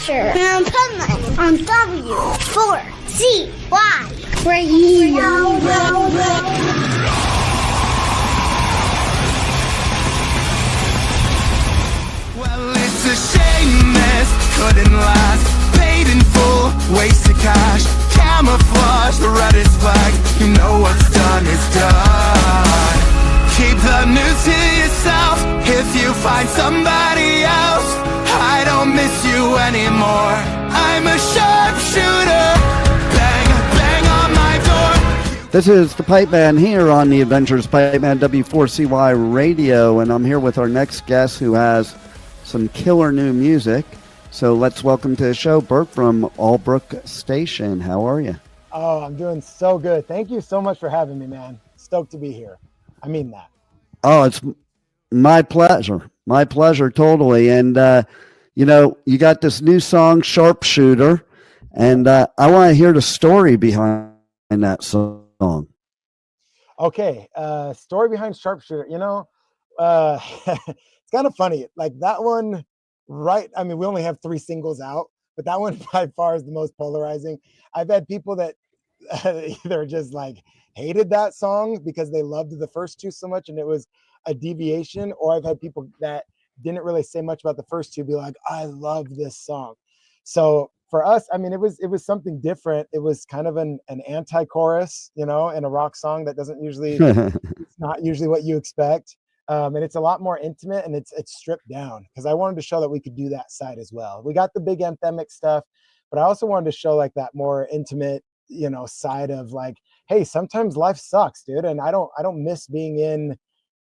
Adventure on Pipeman on W4CY Radio. Well, it's a shame this couldn't last. Paid in full, wasted cash, camouflage, the reddest flag. You know what's done is done. Keep the news to yourself. If you find somebody else, I don't miss you anymore. I'm a sharpshooter. Bang, bang on my door. This is the Pipeman here on the Adventures of Pipeman W4CY Radio, and I'm here with our next guest who has some killer new music. So let's welcome to the show Burke from ALLBROOK Station. How are you? Oh, I'm doing so good. Thank you so much for having me, man. Stoked to be here. I mean that. Oh, it's my pleasure. My pleasure, totally. And, you know, you got this new song, Sharpshooter, and I want to hear the story behind that song. Okay, story behind Sharpshooter. You know, it's kind of funny. Like that one, right? I mean, we only have 3 singles out, but that one by far is the most polarizing. I've had people that either just like hated that song because they loved the first 2 so much and it was a deviation, or I've had people that didn't really say much about the first 2 be like, I love this song. So for us, I mean, it was something different. It was kind of an anti-chorus, you know, in a rock song that doesn't usually, it's not usually what you expect. And it's a lot more intimate and it's stripped down because I wanted to show that we could do that side as well. We got the big anthemic stuff, but I also wanted to show like that more intimate, you know, side of like, hey, sometimes life sucks, dude. And I don't miss being in,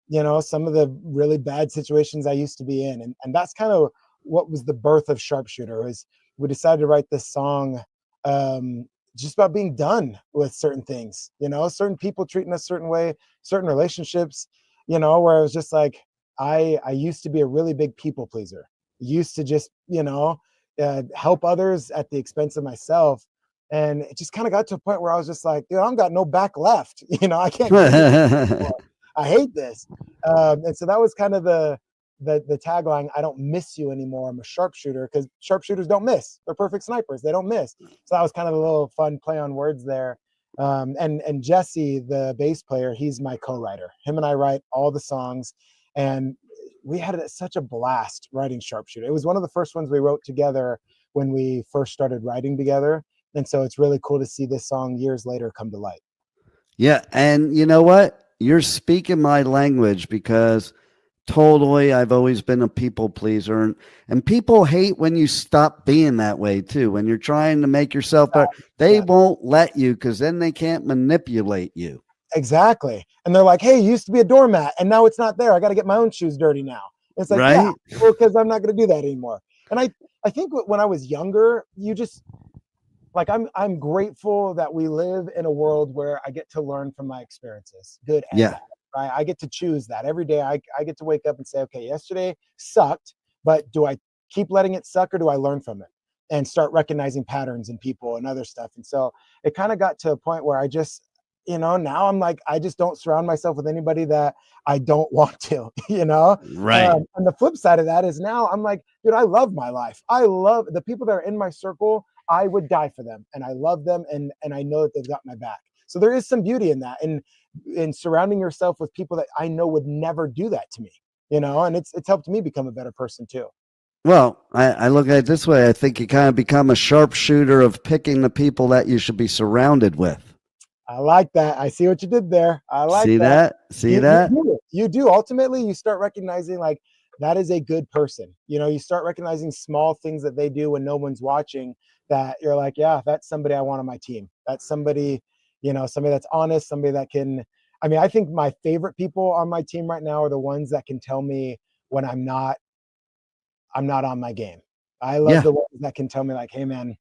you know, some of the really bad situations I used to be in. And that's kind of what was the birth of Sharpshooter. Was we decided to write this song just about being done with certain things, you know, certain people treating us a certain way, certain relationships, you know, where it was just like, I used to be a really big people pleaser. Used to just, you know, help others at the expense of myself. And it just kind of got to a point where I was just like, dude, I don't got no back left. You know, I can't do this anymore. I hate this. And so that was kind of the tagline. I don't miss you anymore. I'm a sharpshooter, because sharpshooters don't miss. They're perfect snipers. They don't miss. So that was kind of a little fun play on words there. And Jesse, the bass player, he's my co-writer. Him and I write all the songs, and we had such a blast writing Sharpshooter. It was one of the first ones we wrote together when we first started writing together. And so it's really cool to see this song years later come to light. Yeah. And you know what? You're speaking my language, because totally I've always been a people pleaser, and people hate when you stop being that way too. When you're trying to make yourself better, they won't let you, because then they can't manipulate you. Exactly. And they're like, hey, you used to be a doormat and now it's not there. I got to get my own shoes dirty now. It's like, right? Yeah, well, because I'm not going to do that anymore. And I think when I was younger, you just like, I'm grateful that we live in a world where I get to learn from my experiences, good and bad. Right? I get to choose that every day. I get to wake up and say, okay, yesterday sucked, but do I keep letting it suck, or do I learn from it and start recognizing patterns in people and other stuff? And so it kind of got to a point where I just, you know, now I'm like, I just don't surround myself with anybody that I don't want to, you know? Right. And the flip side of that is now I'm like, dude, I love my life. I love the people that are in my circle. I would die for them, and I love them, and I know that they've got my back. So there is some beauty in that, and in surrounding yourself with people that I know would never do that to me, you know, and it's helped me become a better person too. Well, I look at it this way. I think you kind of become a sharpshooter of picking the people that you should be surrounded with. I like that. I see what you did there. I like See that? See that? You do. Ultimately, you start recognizing like that is a good person. You know, you start recognizing small things that they do when no one's watching, that you're like, yeah, that's somebody I want on my team. That's somebody, you know, somebody that's honest, somebody that can, I mean, I think my favorite people on my team right now are the ones that can tell me when I'm not on my game. I love the ones that can tell me like, hey man,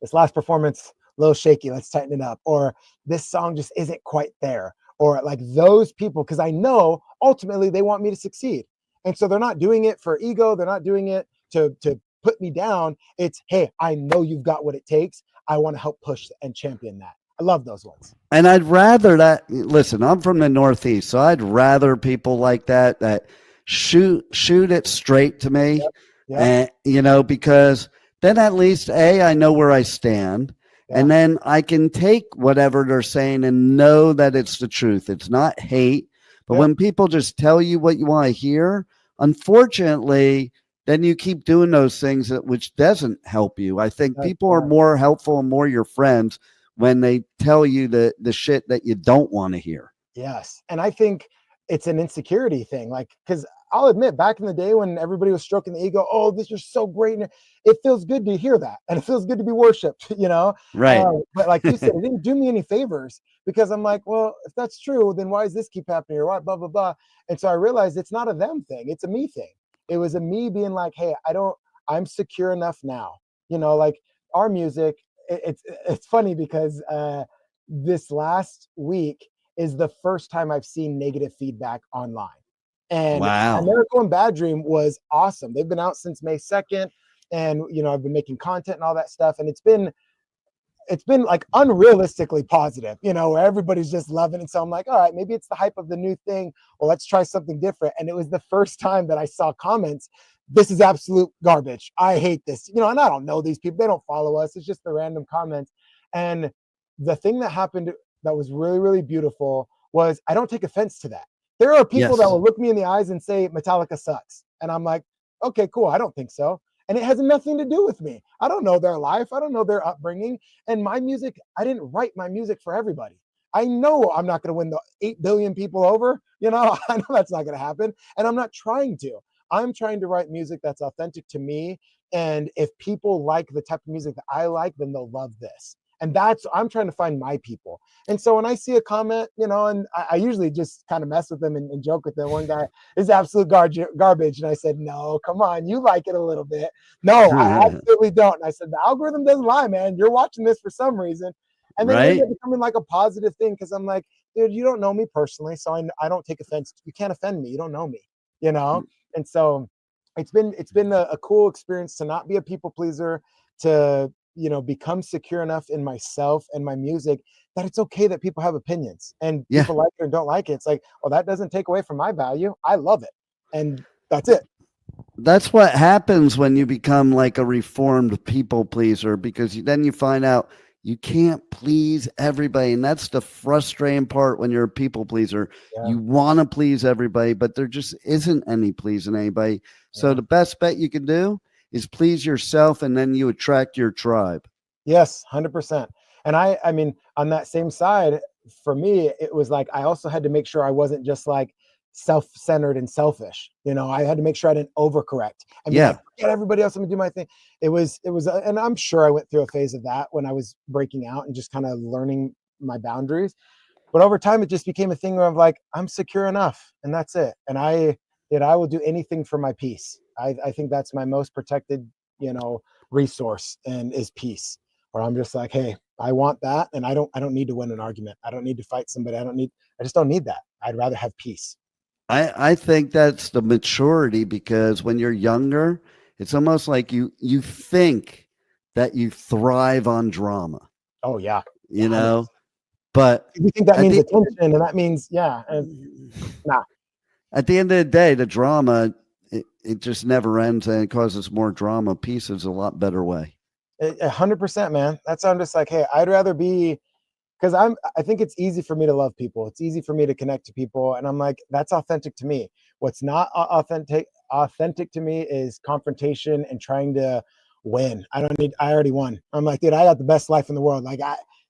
this last performance, a little shaky, let's tighten it up. Or this song just isn't quite there. Or like those people, because I know ultimately they want me to succeed. And so they're not doing it for ego. They're not doing it to put me down. It's, hey, I know you've got what it takes. I want to help push and champion that. I love those ones. And I'd rather that, listen, I'm from the Northeast, so I'd rather people like that shoot it straight to me. Yep. And, you know, because then at least I know where I stand. Yeah. And then I can take whatever they're saying and know that it's the truth. It's not hate. But Yeah. when people just tell you what you want to hear, unfortunately, then you keep doing those things which doesn't help you. I think That's people are right. more helpful and more your friends when they tell you the shit that you don't want to hear. Yes. And I think it's an insecurity thing. Like, because I'll admit, back in the day when everybody was stroking the ego, oh, this is so great. And it feels good to hear that. And it feels good to be worshiped, you know? Right. But like you said, it didn't do me any favors, because I'm like, well, if that's true, then why does this keep happening? Or what, blah, blah, blah. And so I realized it's not a them thing. It's a me thing. It was a me being like, hey, I'm secure enough now. You know, like our music, it's funny because this last week is the first time I've seen negative feedback online. And Wow. Miracle and Bad Dream was awesome. They've been out since May 2nd. And, you know, I've been making content and all that stuff. And it's been like unrealistically positive, you know, where everybody's just loving it. So I'm like, all right, maybe it's the hype of the new thing. Well, let's try something different. And it was the first time that I saw comments, this is absolute garbage. I hate this, you know, and I don't know these people. They don't follow us. It's just the random comments. And the thing that happened that was really, really beautiful was I don't take offense to that. There are people that will look me in the eyes and say Metallica sucks. And I'm like, okay, cool. I don't think so. And it has nothing to do with me. I don't know their life. I don't know their upbringing. And my music, I didn't write my music for everybody. I know I'm not going to win the 8 billion people over. You know, I know that's not going to happen. And I'm not trying to. I'm trying to write music that's authentic to me. And if people like the type of music that I like, then they'll love this. And I'm trying to find my people. And so when I see a comment, you know, and I usually just kind of mess with them and joke with them. One guy is absolute garbage. And I said, no, come on, you like it a little bit. No, I absolutely don't. And I said, the algorithm doesn't lie, man. You're watching this for some reason. And then it ended up becoming like a positive thing, because I'm like, dude, you don't know me personally, so I don't take offense. You can't offend me. You don't know me, you know? And so it's been a cool experience to not be a people pleaser, to, you know, become secure enough in myself and my music that it's okay that people have opinions, and people like it or don't like it. It's like, well, that doesn't take away from my value. I love it. And that's it. That's what happens when you become like a reformed people pleaser, because then you find out you can't please everybody. And that's the frustrating part when you're a people pleaser. Yeah. You want to please everybody, but there just isn't any pleasing anybody. Yeah. So the best bet you can do is please yourself, and then you attract your tribe. Yes, 100%. And I mean, on that same side, for me, it was like, I also had to make sure I wasn't just like self-centered and selfish. You know, I had to make sure I didn't overcorrect and be like, get everybody else, I'm gonna do my thing. It was, and I'm sure I went through a phase of that when I was breaking out and just kind of learning my boundaries. But over time, it just became a thing where I'm like, I'm secure enough, and that's it. And I will do anything for my peace. I think that's my most protected, you know, resource, and is peace. Where I'm just like, hey, I want that, and I don't need to win an argument. I don't need to fight somebody. I just don't need that. I'd rather have peace. I think that's the maturity, because when you're younger, it's almost like you think that you thrive on drama. Oh yeah. You know, but you think that means attention, and that means nah. At the end of the day, the drama, it just never ends, and it causes more drama. Peace is a lot better way. 100%, man. That's why I'm just like, hey, I'd rather be, because I think it's easy for me to love people. It's easy for me to connect to people, and I'm like, that's authentic to me. What's not authentic to me is confrontation and trying to win. I already won. I'm like, dude, I got the best life in the world. Like,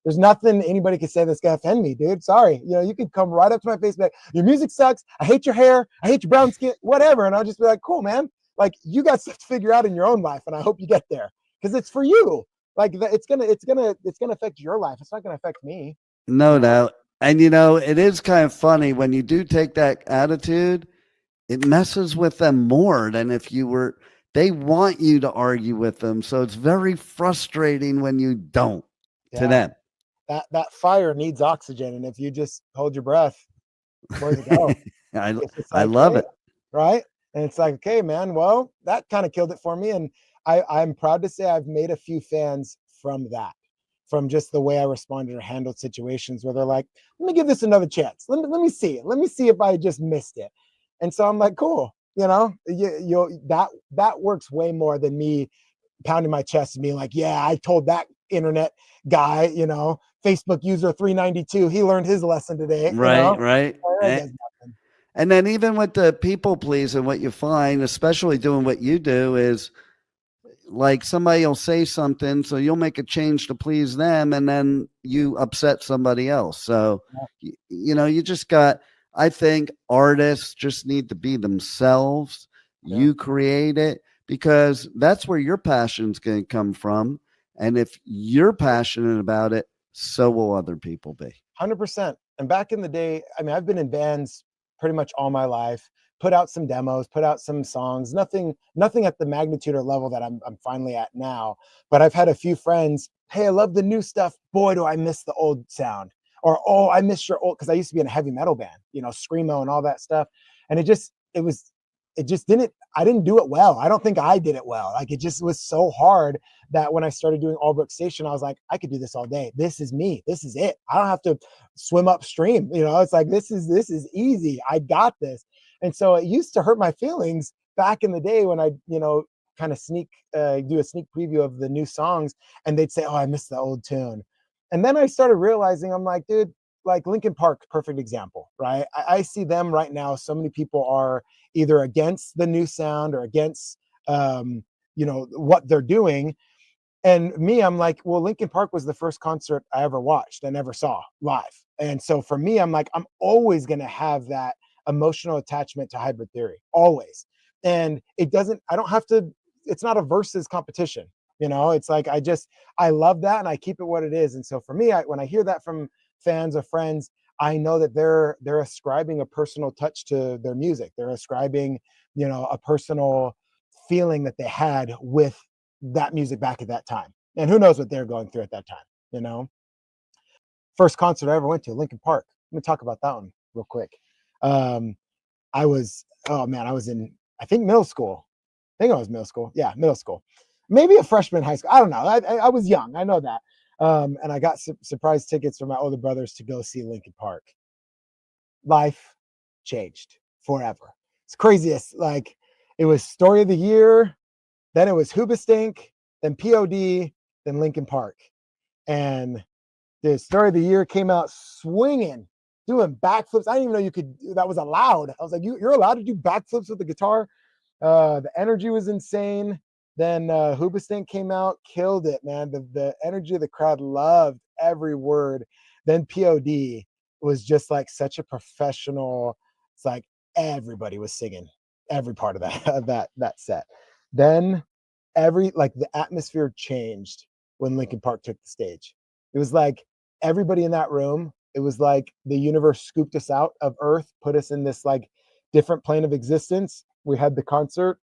there's nothing anybody can say that's gonna offend me, dude. Sorry. You know, you could come right up to my face, like, your music sucks. I hate your hair. I hate your brown skin, whatever. And I'll just be like, cool, man. Like, you got stuff to figure out in your own life, and I hope you get there, because it's for you. Like, it's gonna affect your life. It's not gonna affect me. No doubt. And you know, it is kind of funny when you do take that attitude, it messes with them more than if you were. They want you to argue with them, so it's very frustrating when you don't to them. That fire needs oxygen, and if you just hold your breath, where's it go? I love it. Right? And it's like, okay, man, well, that kind of killed it for me. And I'm proud to say I've made a few fans from that, from just the way I responded or handled situations where they're like, let me give this another chance. Let me see it. Let me see if I just missed it. And so I'm like, cool. You know, that works way more than me pounding my chest and being like, yeah, I told that internet guy, Facebook user 392, he learned his lesson today, Right. That does nothing. And then even with the people pleasing, what you find, especially doing what you do, is like somebody will say something, so you'll make a change to please them, and then you upset somebody else. So, you just got, I think artists just need to be themselves. Yeah. You create it, because that's where your passion's going to come from. And if you're passionate about it, so will other people be. 100%. And back in the day, I mean, I've been in bands pretty much all my life, put out some demos, put out some songs, nothing at the magnitude or level that I'm finally at now. But I've had a few friends, hey, I love the new stuff. Boy, do I miss the old sound. Or, oh, I miss your old, because I used to be in a heavy metal band, screamo and all that stuff. And I didn't do it well. I don't think I did it well. Like, it just was so hard that when I started doing ALLBROOK Station, I was like, I could do this all day. This is me. This is it. I don't have to swim upstream. It's like, this is easy. I got this. And so it used to hurt my feelings back in the day when I, kind of do a sneak preview of the new songs, and they'd say, oh, I missed the old tune. And then I started realizing, I'm like, dude, like Linkin Park, perfect example, right? I see them right now. So many people are either against the new sound or against, what they're doing. And me, I'm like, well, Linkin Park was the first concert I ever watched and ever saw live. And so for me, I'm like, I'm always going to have that emotional attachment to Hybrid Theory, always. And it's not a versus competition. It's like, I love that, and I keep it what it is. And so for me, when I hear that from fans or friends, I know that they're ascribing a personal touch to their music. They're ascribing, a personal feeling that they had with that music back at that time. And who knows what they're going through at that time, First concert I ever went to, Linkin Park. Let me talk about that one real quick. I was in, I think, middle school. Yeah, middle school. Maybe a freshman in high school. I don't know. I was young. I know that. And I got surprise tickets from my older brothers to go see Linkin Park. Life changed forever. It's craziest. Like, it was Story of the Year, then it was Hoobastank, then POD, then Linkin Park. And the Story of the Year came out swinging, doing backflips. I didn't even know that was allowed. I was like, you're allowed to do backflips with the guitar? The energy was insane. Then Hoobastank came out, killed it, man. The energy of the crowd, loved every word. Then POD was just like such a professional. It's like everybody was singing every part of that set. Then the atmosphere changed when Linkin Park took the stage. It was like everybody in that room, it was like the universe scooped us out of Earth, put us in this like different plane of existence. We had the concert,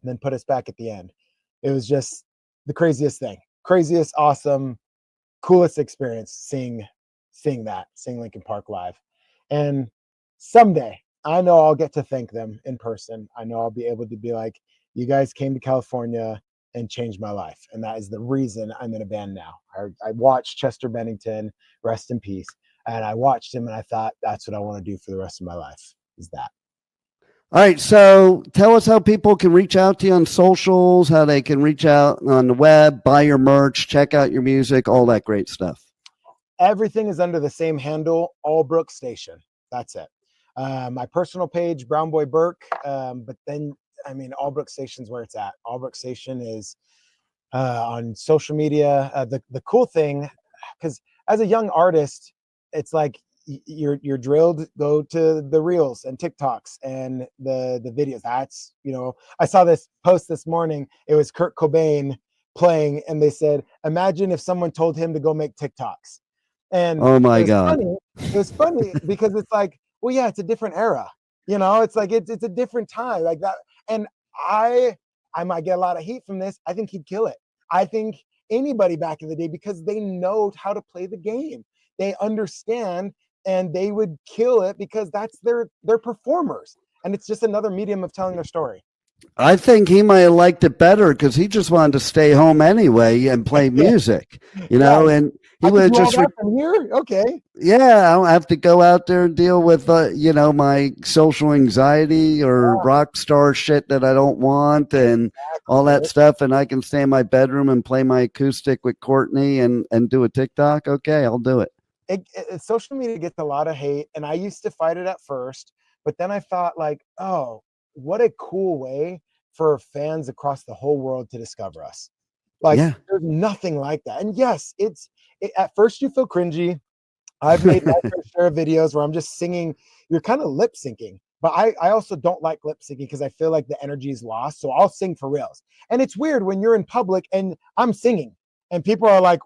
and then put us back at the end. It was just the craziest thing, craziest, awesome, coolest experience seeing Linkin Park live. And someday I know I'll get to thank them in person. I know I'll be able to be like, you guys came to California and changed my life. And that is the reason I'm in a band now. I watched Chester Bennington, rest in peace. And I watched him and I thought, that's what I want to do for the rest of my life, is that. All right. So tell us how people can reach out to you on socials, how they can reach out on the web, buy your merch, check out your music, all that great stuff. Everything is under the same handle, ALLBROOK Station. That's it. My personal page, Brown Boy Burke. But then, ALLBROOK Station's where it's at. ALLBROOK Station is on social media. The cool thing, because as a young artist, it's like you're drilled, go to the reels and TikToks and the videos. That's, I saw this post this morning. It was Kurt Cobain playing, and they said, imagine if someone told him to go make TikToks. And oh my God, it was funny because it's like, well, yeah, it's a different era. It's like it's a different time like that. And I might get a lot of heat from this. I think he'd kill it. I think anybody back in the day, because they know how to play the game. They understand, and they would kill it because that's their performers. And it's just another medium of telling their story. I think he might have liked it better because he just wanted to stay home anyway and play music, and he would have just, from here. Okay. I don't have to go out there and deal with, my social anxiety or rock star shit that I don't want and all that stuff. And I can stay in my bedroom and play my acoustic with Courtney and do a TikTok. Okay, I'll do it. Social media gets a lot of hate, and I used to fight it at first, but then I thought, like, oh, what a cool way for fans across the whole world to discover us. Like, there's nothing like that. And yes, at first you feel cringy. I've made my fair share of videos where I'm just singing. You're kind of lip syncing, but I also don't like lip syncing because I feel like the energy is lost. So I'll sing for reals. And it's weird when you're in public and I'm singing and people are like,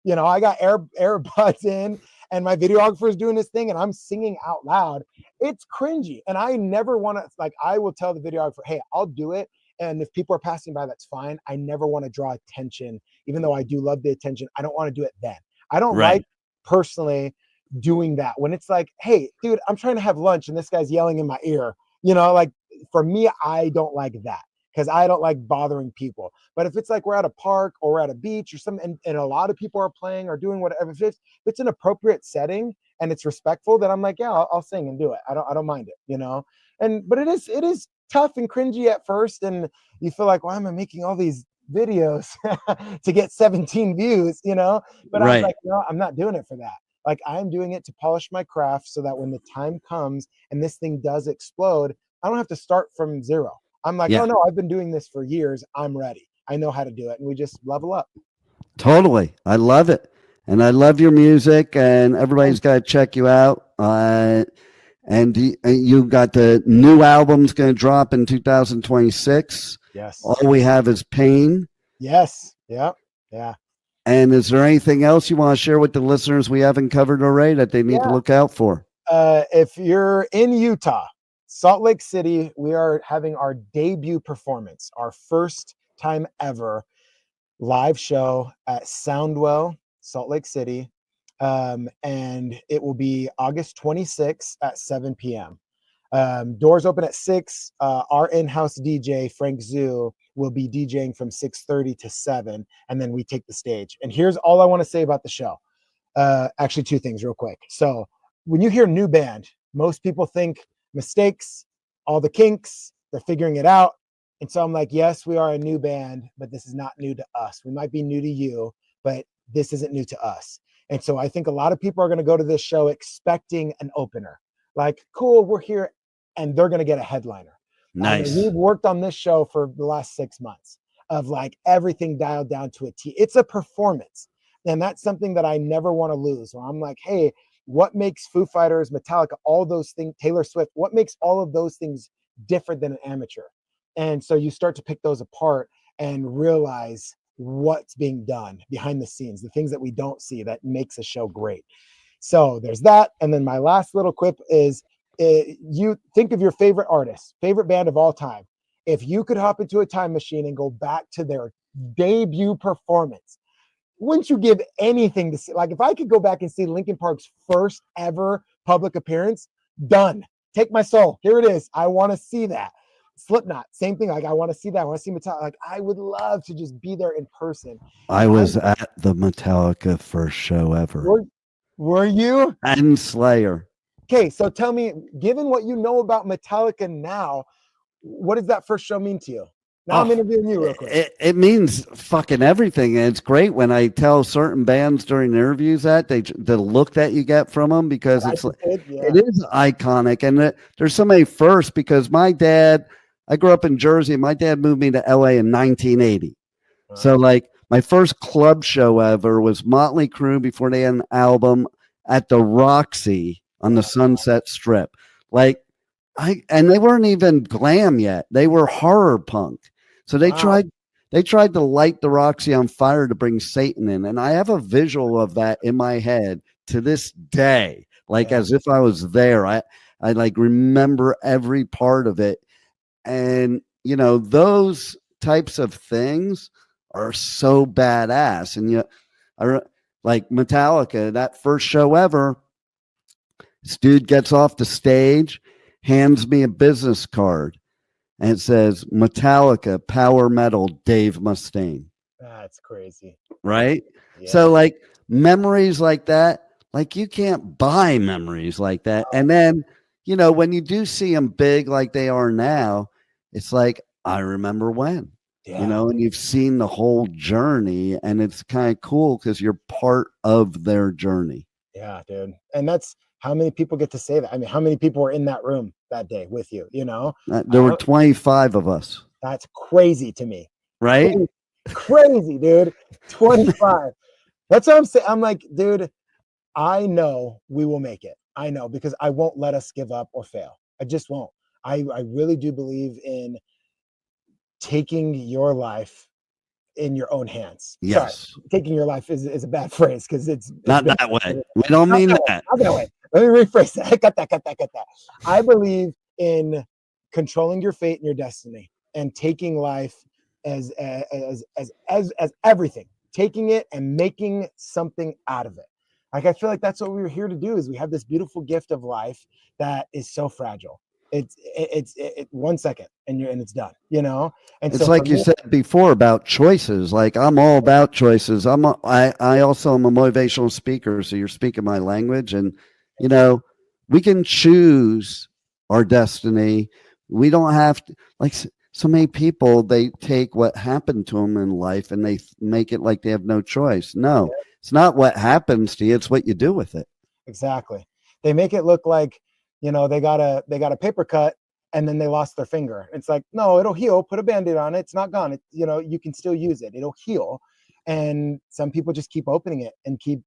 I got earbuds in and my videographer is doing this thing and I'm singing out loud. It's cringy. And I never want to, like, I will tell the videographer, hey, I'll do it. And if people are passing by, that's fine. I never want to draw attention, even though I do love the attention. I don't want to do it then. I don't like personally doing that when it's like, hey, dude, I'm trying to have lunch and this guy's yelling in my ear. Like, for me, I don't like that because I don't like bothering people. But if it's like we're at a park or we're at a beach or something, and a lot of people are playing or doing whatever, if it's an appropriate setting and it's respectful, then I'm like, yeah, I'll sing and do it. I don't mind it, but it is tough and cringy at first, and you feel like, why am I making all these videos to get 17 views, but I was like, no, I'm not doing it for that. Like, I'm doing it to polish my craft so that when the time comes and this thing does explode, I don't have to start from zero. I'm like, oh no, I've been doing this for years. I'm ready. I know how to do it. And we just level up. Totally. I love it. And I love your music, and everybody's got to check you out. And you got the new album's going to drop in 2026. Yes. All We Have Is Pain. Yes. Yeah. Yeah. And is there anything else you want to share with the listeners we haven't covered already that they need to look out for? If you're in Utah, Salt Lake City, we are having our debut performance, our first time ever live show at Soundwell, Salt Lake City. And it will be August 26th at 7 p.m. Doors open at 6. Our in-house DJ, Frank Zoo, will be DJing from 6:30 to 7, and then we take the stage. And here's all I want to say about the show. Actually, 2 things real quick. So when you hear new band, most people think mistakes, all the kinks, they're figuring it out. And so I'm like, yes, we are a new band, but this is not new to us. We might be new to you, but this isn't new to us. And so I think a lot of people are going to go to this show expecting an opener. Like, cool, we're here, and they're going to get a headliner. Nice. We've worked on this show for the last 6 months of like everything dialed down to a T. It's a performance. And that's something that I never want to lose. Where I'm like, hey, what makes Foo Fighters, Metallica, all those things, Taylor Swift, what makes all of those things different than an amateur? And so you start to pick those apart and realize what's being done behind the scenes, the things that we don't see that makes a show great. So there's that. And then my last little quip is, you think of your favorite artist, favorite band of all time. If you could hop into a time machine and go back to their debut performance, wouldn't you give anything to see? Like, if I could go back and see Linkin Park's first ever public appearance, done. Take my soul. Here it is. I want to see that. Slipknot, same thing. Like, I want to see that. I want to see Metallica. Like, I would love to just be there in person. I was at the Metallica first show ever. Were you? And Slayer. Okay, so tell me, given what you know about Metallica now, what does that first show mean to you? Now I'm interviewing you real quick. It means fucking everything. And it's great when I tell certain bands during interviews that the look that you get from them, because it is iconic. And there's so many firsts, because my dad, I grew up in Jersey, and my dad moved me to LA in 1980. So like my first club show ever was Motley Crue before they had an album at the Roxy on the Sunset Strip. Like, and they weren't even glam yet. They were horror punk. So they tried to light the Roxy on fire to bring Satan in. And I have a visual of that in my head to this day, like as if I was there. I like remember every part of it. And, you know, those types of things are so badass. And like Metallica, that first show ever, this dude gets off the stage, hands me a business card. and it says Metallica, power metal, Dave Mustaine. That's crazy. Right? Yeah. So like memories like that, like you can't buy memories like that. And then, you know, when you do see them big like they are now, it's like, I remember when, you know, and you've seen the whole journey, and it's kind of cool because you're part of their journey. Yeah, dude. And that's how many people get to say that. I mean, how many people were in that room that day with you, you know? There were 25 of us. That's crazy to me. Right? Crazy, dude. 25. That's what I'm saying. I'm like, dude, I know we will make it. I know, because I won't let us give up or fail. I just won't. I really do believe in taking your life in your own hands. Yes. Sorry, taking your life is a bad phrase, because it's not that way. We don't mean that. Not that way. Let me rephrase that. Cut that. I believe in controlling your fate and your destiny, and taking life as everything, taking it and making something out of it. Like, I feel like that's what we were here to do. Is we have this beautiful gift of life that is so fragile. It's 1 second and it's done, you know? And it's so like you said before about choices. Like, I'm all about choices. I also am a motivational speaker. So you're speaking my language, and, you know, we can choose our destiny. We don't have to, like, so many people, they take what happened to them in life and they make it like they have no choice. No, it's not what happens to you. It's what you do with it. Exactly. They make it look like, you know, they got a paper cut and then they lost their finger. It's like, no, it'll heal. Put a Band-Aid on it. It's not gone. You know, you can still use it. It'll heal. And some people just keep opening it and keep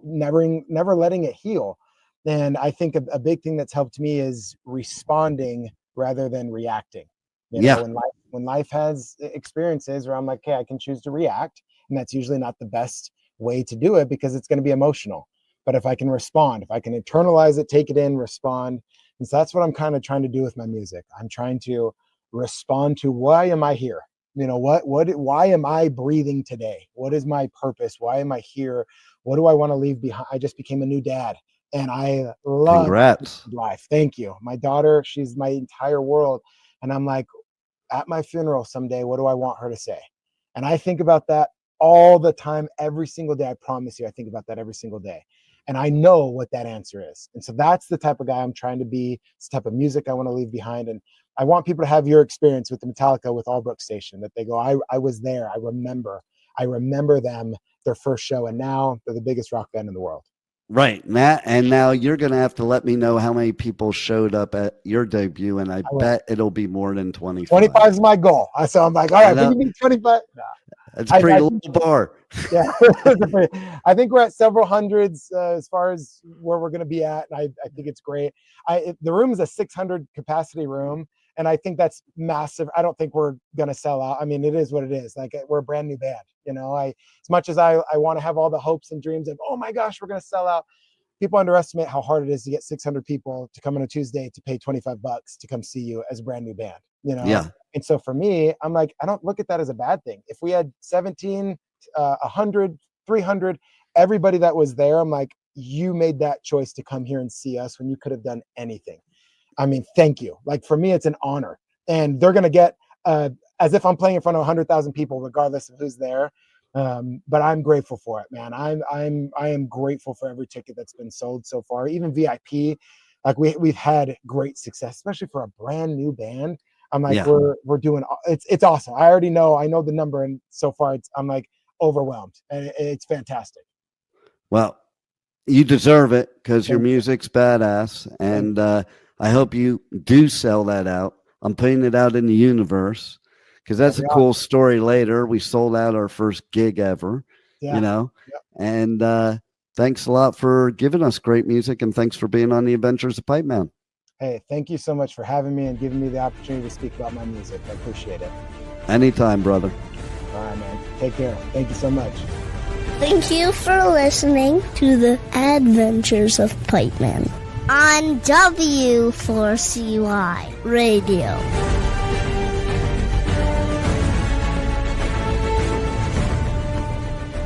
never letting it heal. And I think a big thing that's helped me is responding rather than reacting. You know, when life has experiences where I'm like, okay, I can choose to react, and that's usually not the best way to do it because it's going to be emotional. But if I can respond, if I can internalize it, take it in, respond. And so that's what I'm kind of trying to do with my music. I'm trying to respond to, why am I here? You know, why am I breathing today? What is my purpose? Why am I here? What do I want to leave behind? I just became a new dad, and I love life. Thank you. My daughter, she's my entire world. And I'm like, at my funeral someday, what do I want her to say? And I think about that all the time, every single day. I promise you, I think about that every single day. And I know what that answer is. And so that's the type of guy I'm trying to be. It's the type of music I want to leave behind. And I want people to have your experience with the Metallica, with ALLBROOK Station, that they go, I was there. I remember them, their first show. And now they're the biggest rock band in the world. Right, Matt. And now you're going to have to let me know how many people showed up at your debut, and I bet it'll be more than 25. 25 is my goal. So I'm like, all right, can you be 25? No. That's a pretty low bar. Yeah, I think we're at several hundreds as far as where we're going to be at, and I think it's great. The room is a 600 capacity room, and I think that's massive. I don't think we're going to sell out. I mean, it is what it is. Like, we're a brand new band. You know, as much as I want to have all the hopes and dreams of, oh my gosh, we're going to sell out. People underestimate how hard it is to get 600 people to come on a Tuesday to pay $25 to come see you as a brand new band, you know? Yeah. And so for me, I'm like, I don't look at that as a bad thing. If we had 17, 100, 300, everybody that was there, I'm like, you made that choice to come here and see us when you could have done anything. I mean, thank you. Like, for me, it's an honor. And they're going to get, as if I'm playing in front of 100,000 people, regardless of who's there. But I'm grateful for it, man. I am grateful for every ticket that's been sold so far, even VIP. Like, we've had great success, especially for a brand new band. I'm like, we're doing, it's awesome. I know the number, and so far I'm like overwhelmed, and it's fantastic. Well, you deserve it, because your music's badass, and I hope you do sell that out. I'm putting it out in the universe, because that's a cool story later. We sold out our first gig ever, you know, and thanks a lot for giving us great music, and thanks for being on the Adventures of Pipeman. Hey, thank you so much for having me and giving me the opportunity to speak about my music. I appreciate it. Anytime, brother. All right, man. Take care. Thank you so much. Thank you for listening to the Adventures of Pipeman on W4CY Radio.